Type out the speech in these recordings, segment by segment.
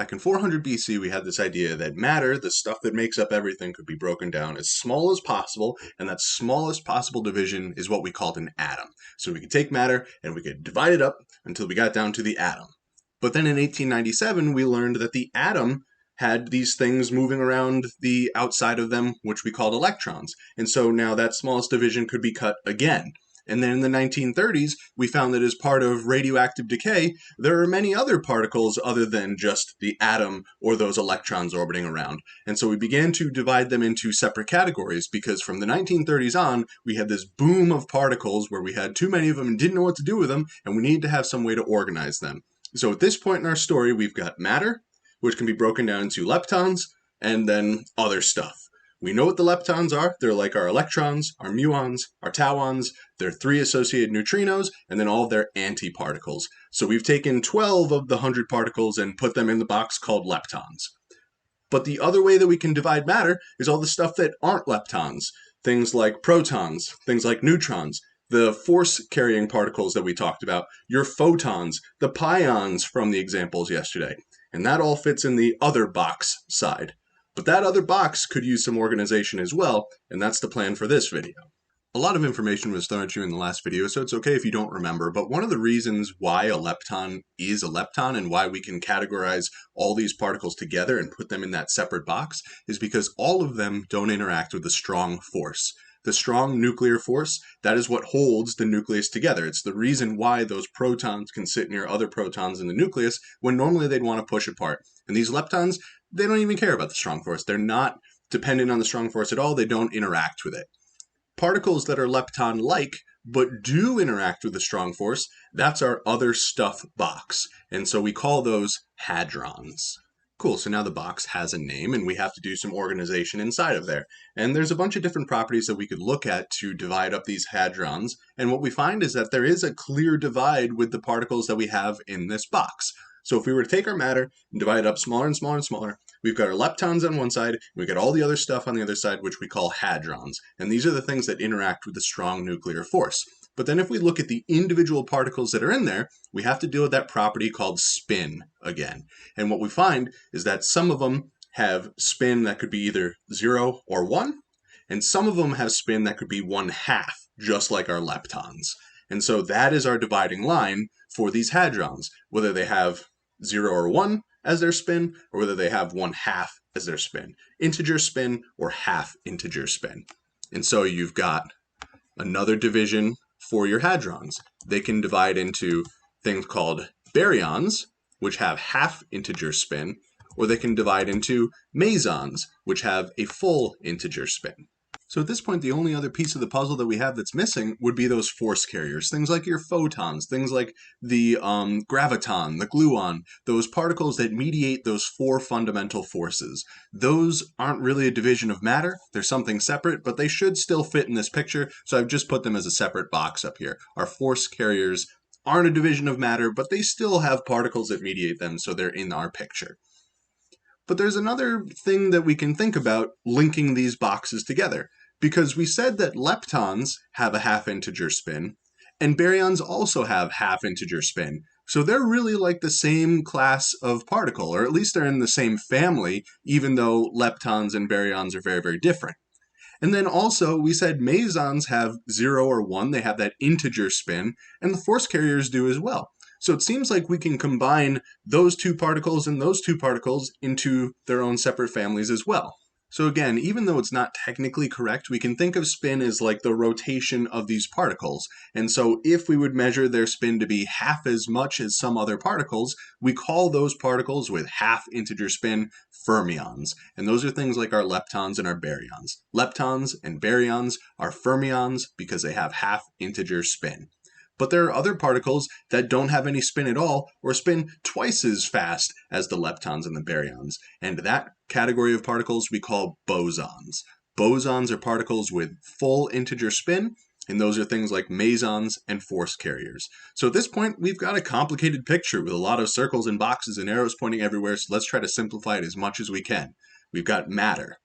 Back in 400 BC, we had this idea that matter, the stuff that makes up everything, could be broken down as small as possible, and that smallest possible division is what we called an atom. So we could take matter and we could divide it up until we got down to the atom. But then in 1897, we learned that the atom had these things moving around the outside of them, which we called electrons. And so now that smallest division could be cut again. And then in the 1930s, we found that as part of radioactive decay, there are many other particles other than just the atom or those electrons orbiting around. And so we began to divide them into separate categories because from the 1930s on, we had this boom of particles where we had too many of them and didn't know what to do with them, and we needed to have some way to organize them. So at this point in our story, we've got matter, which can be broken down into leptons, and then other stuff. We know what the leptons are. They're like our electrons, our muons, our tauons. They're 3 associated neutrinos, and then all of their antiparticles. So we've taken 12 of the 100 particles and put them in the box called leptons. But the other way that we can divide matter is all the stuff that aren't leptons. Things like protons, things like neutrons, the force-carrying particles that we talked about, your photons, the pions from the examples yesterday. And that all fits in the other box side. But that other box could use some organization as well, and that's the plan for this video. A lot of information was thrown at you in the last video, so it's okay if you don't remember, but one of the reasons why a lepton is a lepton and why we can categorize all these particles together and put them in that separate box is because all of them don't interact with a strong force. The strong nuclear force, that is what holds the nucleus together. It's the reason why those protons can sit near other protons in the nucleus when normally they'd want to push apart. And these leptons, they don't even care about the strong force. They're not dependent on the strong force at all. They don't interact with it. Particles that are lepton-like but do interact with the strong force, that's our other stuff box. And so we call those hadrons. Cool, so now the box has a name and we have to do some organization inside of there. And there's a bunch of different properties that we could look at to divide up these hadrons. And what we find is that there is a clear divide with the particles that we have in this box. So if we were to take our matter and divide it up smaller and smaller and smaller, we've got our leptons on one side, we've got all the other stuff on the other side, which we call hadrons. And these are the things that interact with the strong nuclear force. But then if we look at the individual particles that are in there, we have to deal with that property called spin again. And what we find is that some of them have spin that could be either 0 or 1, and some of them have spin that could be 1/2, just like our leptons. And so that is our dividing line for these hadrons, whether they have 0 or 1 as their spin, or whether they have 1/2 as their spin. Integer spin or half integer spin. And so you've got another division for your hadrons. They can divide into things called baryons, which have half integer spin, or they can divide into mesons, which have a full integer spin. So at this point, the only other piece of the puzzle that we have that's missing would be those force carriers, things like your photons, things like the graviton, the gluon, those particles that mediate those 4 fundamental forces. Those aren't really a division of matter. They're something separate, but they should still fit in this picture, so I've just put them as a separate box up here. Our force carriers aren't a division of matter, but they still have particles that mediate them, so they're in our picture. But there's another thing that we can think about linking these boxes together. Because we said that leptons have a half integer spin, and baryons also have half integer spin. So they're really like the same class of particle, or at least they're in the same family, even though leptons and baryons are very, very different. And then also, we said mesons have 0 or 1, they have that integer spin, and the force carriers do as well. So it seems like we can combine those 2 particles and those 2 particles into their own separate families as well. So again, even though it's not technically correct, we can think of spin as like the rotation of these particles. And so if we would measure their spin to be half as much as some other particles, we call those particles with half integer spin fermions. And those are things like our leptons and our baryons. Leptons and baryons are fermions because they have half integer spin. But there are other particles that don't have any spin at all or spin twice as fast as the leptons and the baryons. And that category of particles we call bosons. Bosons are particles with full integer spin, and those are things like mesons and force carriers. So at this point, we've got a complicated picture with a lot of circles and boxes and arrows pointing everywhere, so let's try to simplify it as much as we can. We've got matter.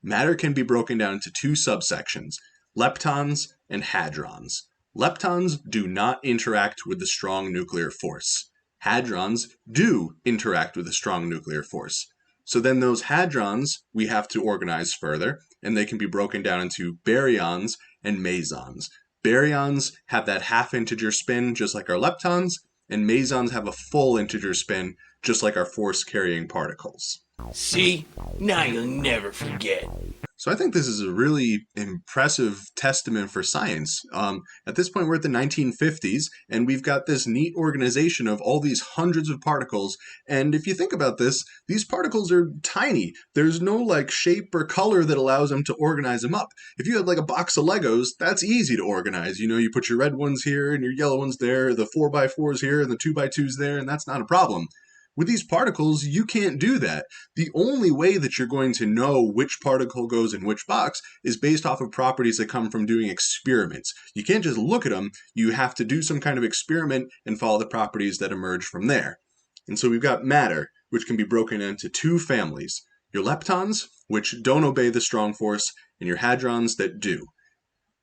Matter can be broken down into 2 subsections, leptons and hadrons. Leptons do not interact with the strong nuclear force. Hadrons do interact with a strong nuclear force. So then those hadrons we have to organize further, and they can be broken down into baryons and mesons. Baryons have that half-integer spin just like our leptons, and mesons have a full integer spin just like our force-carrying particles. See? Now you'll never forget. So I think this is a really impressive testament for science. At this point, we're at the 1950s, and we've got this neat organization of all these hundreds of particles. And if you think about this, these particles are tiny. There's no like shape or color that allows them to organize them up. If you had like a box of Legos, that's easy to organize. You know, you put your red ones here and your yellow ones there, the 4x4s here and the 2x2s there, and that's not a problem. With these particles, you can't do that. The only way that you're going to know which particle goes in which box is based off of properties that come from doing experiments. You can't just look at them. You have to do some kind of experiment and follow the properties that emerge from there. And so we've got matter, which can be broken into two families. Your leptons, which don't obey the strong force, and your hadrons that do.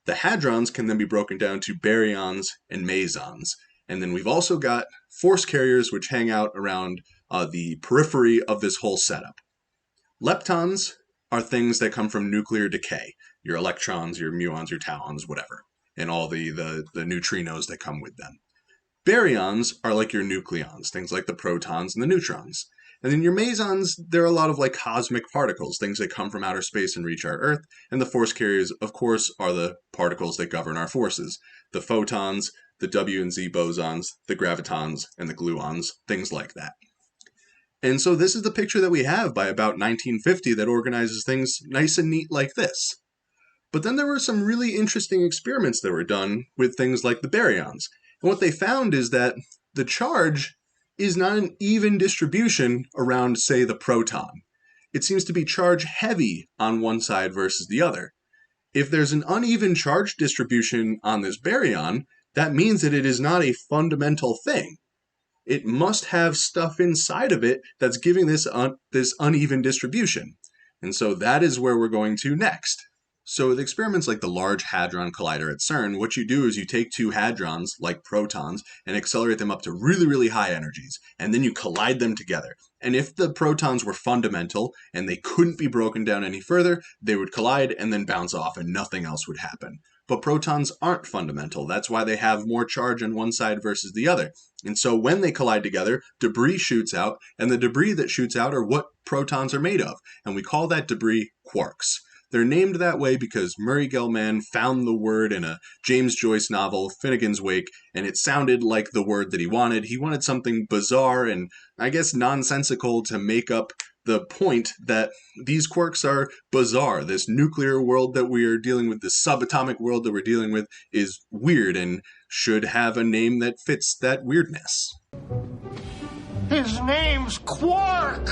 The hadrons can then be broken down to baryons and mesons. And then we've also got force carriers, which hang out around the periphery of this whole setup. Leptons are things that come from nuclear decay. Your electrons, your muons, your tauons, whatever. And all the neutrinos that come with them. Baryons are like your nucleons, things like the protons and the neutrons. And then your mesons, they're a lot of like cosmic particles, things that come from outer space and reach our Earth. And the force carriers, of course, are the particles that govern our forces. The photons, the W and Z bosons, the gravitons, and the gluons, things like that. And so this is the picture that we have by about 1950 that organizes things nice and neat like this. But then there were some really interesting experiments that were done with things like the baryons. And what they found is that the charge is not an even distribution around, say, the proton. It seems to be charge heavy on one side versus the other. If there's an uneven charge distribution on this baryon, that means that it is not a fundamental thing. It must have stuff inside of it that's giving this uneven distribution. And so that is where we're going to next. So with experiments like the Large Hadron Collider at CERN, what you do is you take two hadrons, like protons, and accelerate them up to really, really high energies, and then you collide them together. And if the protons were fundamental and they couldn't be broken down any further, they would collide and then bounce off and nothing else would happen. But protons aren't fundamental. That's why they have more charge on one side versus the other. And so when they collide together, debris shoots out, and the debris that shoots out are what protons are made of. And we call that debris quarks. They're named that way because Murray Gell-Mann found the word in a James Joyce novel, Finnegan's Wake, and it sounded like the word that he wanted. He wanted something bizarre and, I guess, nonsensical to make up the point that these quarks are bizarre. This nuclear world that we are dealing with, this subatomic world that we're dealing with, is weird and should have a name that fits that weirdness. His name's Quark!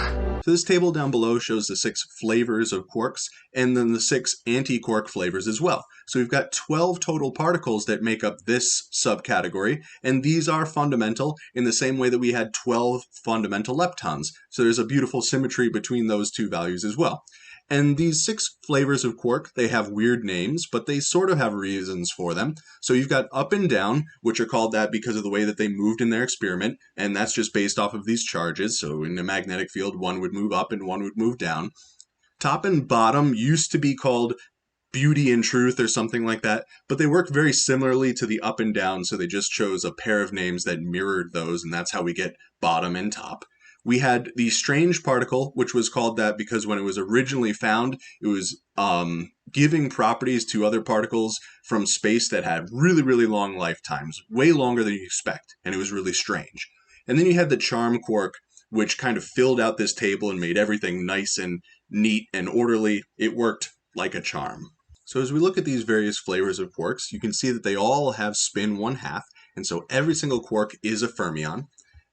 So this table down below shows the 6 flavors of quarks, and then the 6 anti-quark flavors as well. So we've got 12 total particles that make up this subcategory, and these are fundamental in the same way that we had 12 fundamental leptons. So there's a beautiful symmetry between those two values as well. And these 6 flavors of quark, they have weird names, but they sort of have reasons for them. So you've got up and down, which are called that because of the way that they moved in their experiment, and that's just based off of these charges. So in a magnetic field, one would move up and one would move down. Top and bottom used to be called beauty and truth or something like that, but they work very similarly to the up and down, so they just chose a pair of names that mirrored those, and that's how we get bottom and top. We had the strange particle, which was called that because when it was originally found, it was giving properties to other particles from space that had really, really long lifetimes, way longer than you expect, and it was really strange. And then you had the charm quark, which kind of filled out this table and made everything nice and neat and orderly. It worked like a charm. So as we look at these various flavors of quarks, you can see that they all have spin 1/2, and so every single quark is a fermion.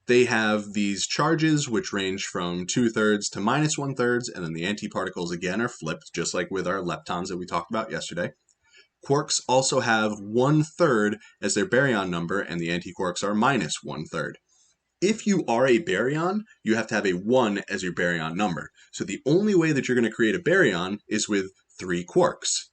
They have these charges which range from 2/3 to -1/3, and then the antiparticles again are flipped, just like with our leptons that we talked about yesterday. Quarks also have 1/3 as their baryon number, and the antiquarks are -1/3. If you are a baryon, you have to have a 1 as your baryon number. So the only way that you're going to create a baryon is with 3 quarks.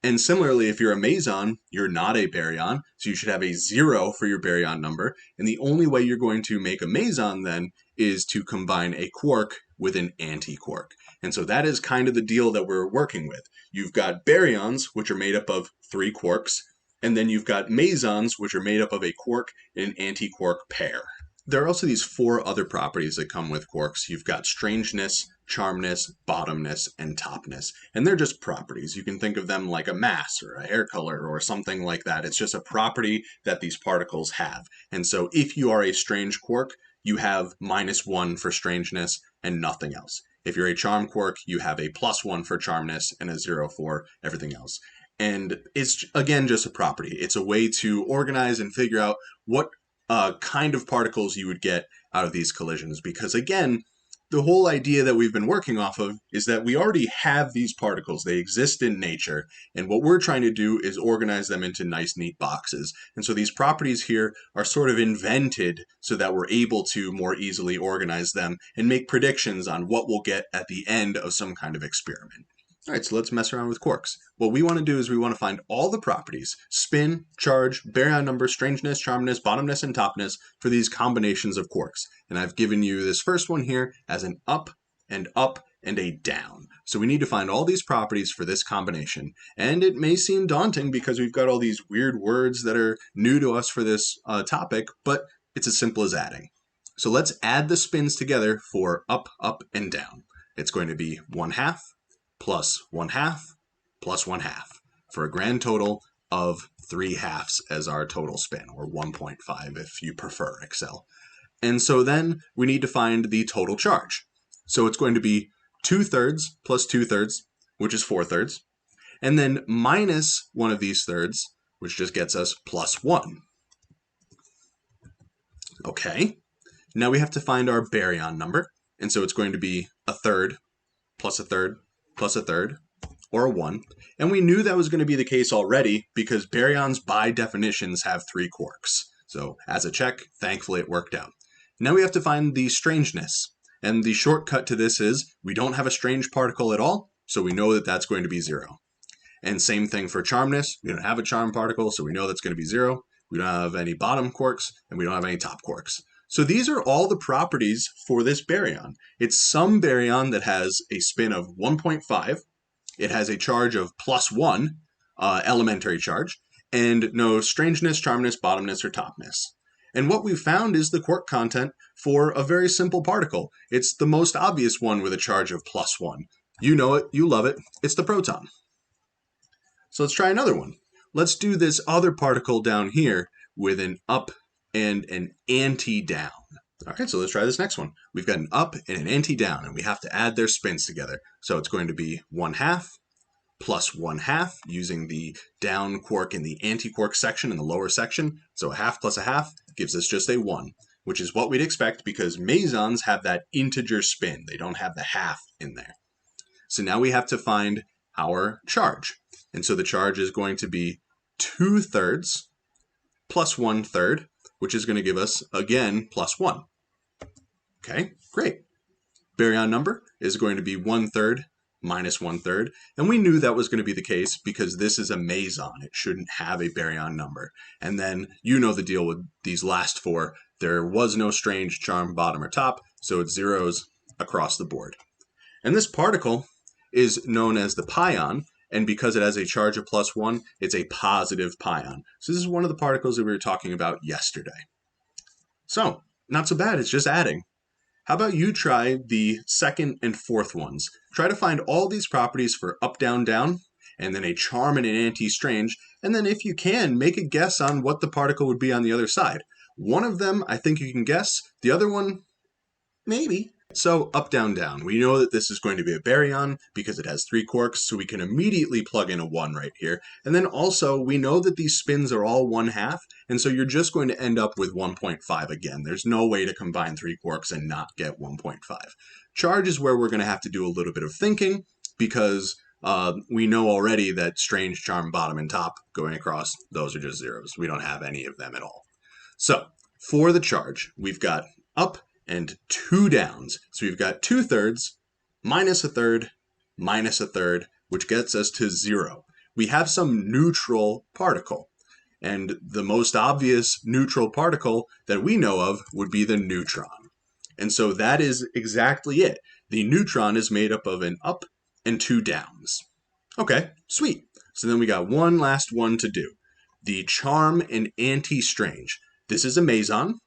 And similarly, if you're a meson, you're not a baryon, so you should have a 0 for your baryon number. And the only way you're going to make a meson then is to combine a quark with an anti-quark. And so that is kind of the deal that we're working with. You've got baryons, which are made up of 3 quarks, and then you've got mesons, which are made up of a quark and an anti-quark pair. There are also these 4 other properties that come with quarks. You've got strangeness, charmness, bottomness, and topness. And they're just properties. You can think of them like a mass or a hair color or something like that. It's just a property that these particles have. And so if you are a strange quark, you have -1 for strangeness and nothing else. If you're a charm quark, you have a +1 for charmness and a 0 for everything else. And it's, again, just a property. It's a way to organize and figure out what kind of particles you would get out of these collisions. Because again, the whole idea that we've been working off of is that we already have these particles. They exist in nature. And what we're trying to do is organize them into nice, neat boxes. And so these properties here are sort of invented so that we're able to more easily organize them and make predictions on what we'll get at the end of some kind of experiment. All right, so let's mess around with quarks. What we want to do is we want to find all the properties, spin, charge, baryon number, strangeness, charmness, bottomness, and topness for these combinations of quarks. And I've given you this first one here as an up and a down. So we need to find all these properties for this combination. And it may seem daunting because we've got all these weird words that are new to us for this topic, but it's as simple as adding. So let's add the spins together for up, and down. It's going to be 1/2 plus 1/2 plus 1/2 for a grand total of 3/2 as our total spin, or 1.5 if you prefer Excel. And so then we need to find the total charge. So it's going to be 2/3 plus 2/3, which is 4/3, and then minus one of these thirds, which just gets us +1. Okay, now we have to find our baryon number, and so it's going to be 1/3 plus 1/3 plus 1/3, or a 1. And we knew that was going to be the case already because baryons by definitions have 3 quarks. So as a check, thankfully it worked out. Now we have to find the strangeness. And the shortcut to this is we don't have a strange particle at all, so we know that that's going to be 0. And same thing for charmness. We don't have a charm particle, so we know that's going to be 0. We don't have any bottom quarks, and we don't have any top quarks. So these are all the properties for this baryon. It's some baryon that has a spin of 1.5. It has a charge of +1, elementary charge, and no strangeness, charmness, bottomness, or topness. And what we've found is the quark content for a very simple particle. It's the most obvious one with a charge of +1. You know it, you love it, it's the proton. So let's try another one. Let's do this other particle down here with an up and an anti-down. All right, so let's try this next one. We've got an up and an anti-down, and we have to add their spins together. So it's going to be 1/2 plus 1/2 using the down quark in the anti-quark section in the lower section. So 1/2 plus 1/2 gives us just a 1, which is what we'd expect because mesons have that integer spin. They don't have the half in there. So now we have to find our charge. And so the charge is going to be 2/3 plus 1/3, which is going to give us, again, +1. Okay, great. Baryon number is going to be 1/3 minus 1/3. And we knew that was going to be the case because this is a meson. It shouldn't have a baryon number. And then you know the deal with these last 4. There was no strange, charm, bottom, or top, so it's zeros across the board. And this particle is known as the pion, and because it has a charge of +1, it's a positive pion. So this is one of the particles that we were talking about yesterday. So, not so bad, it's just adding. How about you try the second and fourth ones? Try to find all these properties for up, down, down, and then a charm and an anti-strange, and then if you can, make a guess on what the particle would be on the other side. One of them, I think you can guess. The other one, maybe. So up, down, down. We know that this is going to be a baryon because it has 3 quarks, so we can immediately plug in a 1 right here. And then also, we know that these spins are all 1/2, and so you're just going to end up with 1.5 again. There's no way to combine 3 quarks and not get 1.5. Charge is where we're going to have to do a little bit of thinking because we know already that strange, charm, bottom, and top going across, those are just zeros. We don't have any of them at all. So for the charge, we've got up and 2 downs. So we've got 2/3 minus 1/3 minus 1/3, which gets us to 0. we have some neutral particle. And the most obvious neutral particle that we know of would be the neutron. And so that is exactly it. The neutron is made up of an up and two downs. Okay, sweet. So then we got one last one to do. The charm and anti-strange. This is a meson,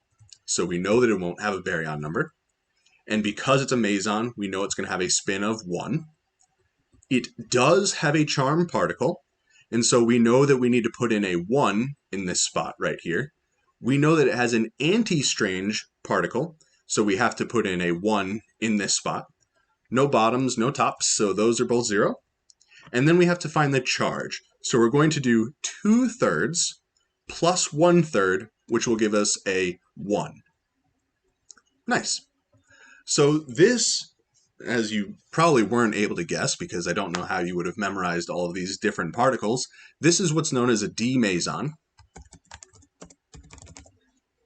so we know that it won't have a baryon number. And because it's a meson, we know it's going to have a spin of 1. It does have a charm particle, and so we know that we need to put in a 1 in this spot right here. We know that it has an anti-strange particle, so we have to put in a 1 in this spot. No bottoms, no tops, so those are both 0. And then we have to find the charge. So we're going to do 2/3 plus 1/3, which will give us a 1. Nice. So this, as you probably weren't able to guess, because I don't know how you would have memorized all of these different particles, this is what's known as a D meson.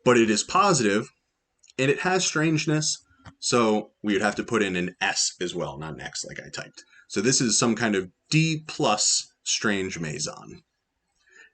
But it is positive, and it has strangeness, so we would have to put in an S as well, not an X like I typed. So this is some kind of D plus strange meson.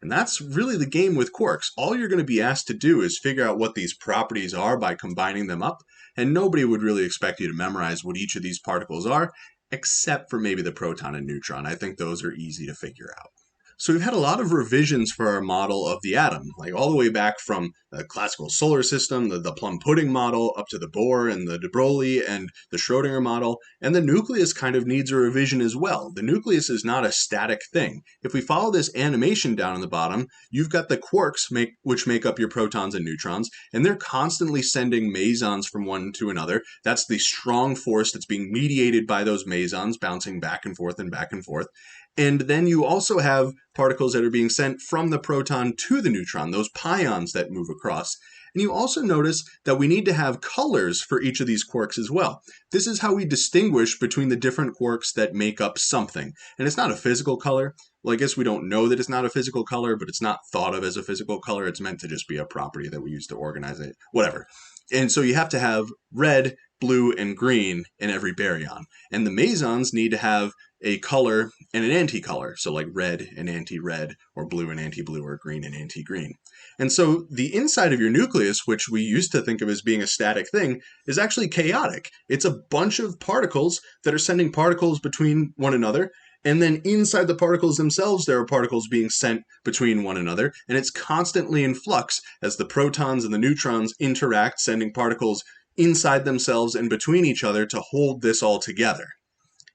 And that's really the game with quarks. All you're going to be asked to do is figure out what these properties are by combining them up, and nobody would really expect you to memorize what each of these particles are, except for maybe the proton and neutron. I think those are easy to figure out. So we've had a lot of revisions for our model of the atom, like all the way back from the classical solar system, the plum pudding model, up to the Bohr and the de Broglie and the Schrodinger model, and the nucleus kind of needs a revision as well. The nucleus is not a static thing. If we follow this animation down in the bottom, you've got the quarks which make up your protons and neutrons, and they're constantly sending mesons from one to another. That's the strong force that's being mediated by those mesons, bouncing back and forth and back and forth. And then you also have particles that are being sent from the proton to the neutron, those pions that move across. And you also notice that we need to have colors for each of these quarks as well. This is how we distinguish between the different quarks that make up something. And it's not a physical color. Well, I guess we don't know that it's not a physical color, but it's not thought of as a physical color. It's meant to just be a property that we use to organize it, whatever. And so you have to have red, blue, and green in every baryon. And the mesons need to have a color and an anti-color, so like red and anti-red, or blue and anti-blue, or green and anti-green. And so the inside of your nucleus, which we used to think of as being a static thing, is actually chaotic. It's a bunch of particles that are sending particles between one another, and then inside the particles themselves, there are particles being sent between one another, and it's constantly in flux as the protons and the neutrons interact, sending particles inside themselves and between each other to hold this all together.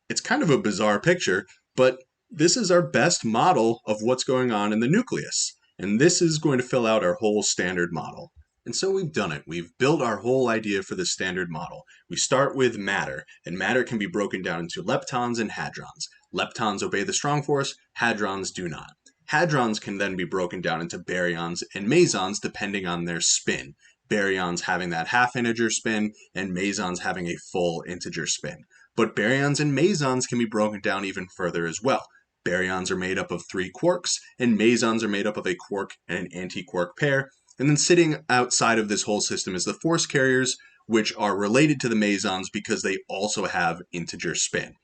It's kind of a bizarre picture, but this is our best model of what's going on in the nucleus. And this is going to fill out our whole standard model. And so we've done it. We've built our whole idea for the standard model. We start with matter, and matter can be broken down into leptons and hadrons. Leptons obey the strong force, hadrons do not. Hadrons can then be broken down into baryons and mesons depending on their spin. Baryons having that half-integer spin, and mesons having a full integer spin. But baryons and mesons can be broken down even further as well. Baryons are made up of 3 quarks, and mesons are made up of a quark and an anti-quark pair. And then sitting outside of this whole system is the force carriers, which are related to the mesons because they also have integer spin.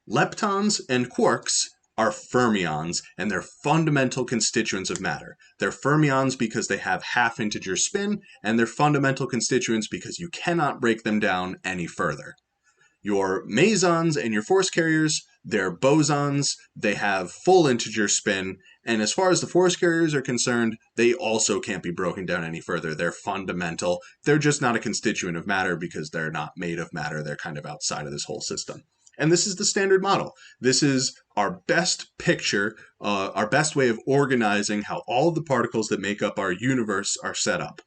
Leptons and quarks are fermions, and they're fundamental constituents of matter. They're fermions because they have half-integer spin, and they're fundamental constituents because you cannot break them down any further. Your mesons and your force carriers, they're bosons, they have full integer spin, and as far as the force carriers are concerned, they also can't be broken down any further. They're fundamental. They're just not a constituent of matter because they're not made of matter. They're kind of outside of this whole system. And this is the standard model. This is our best picture, our best way of organizing how all of the particles that make up our universe are set up.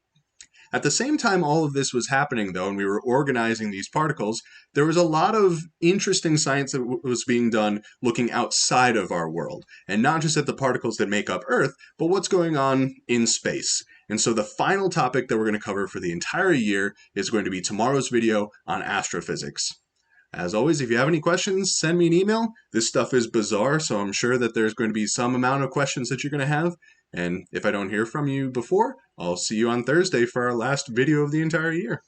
At the same time all of this was happening, though, and we were organizing these particles, there was a lot of interesting science that was being done looking outside of our world, and not just at the particles that make up Earth, but what's going on in space. And so the final topic that we're going to cover for the entire year is going to be tomorrow's video on astrophysics. As always, if you have any questions, send me an email. This stuff is bizarre, so I'm sure that there's going to be some amount of questions that you're going to have. And if I don't hear from you before, I'll see you on Thursday for our last video of the entire year.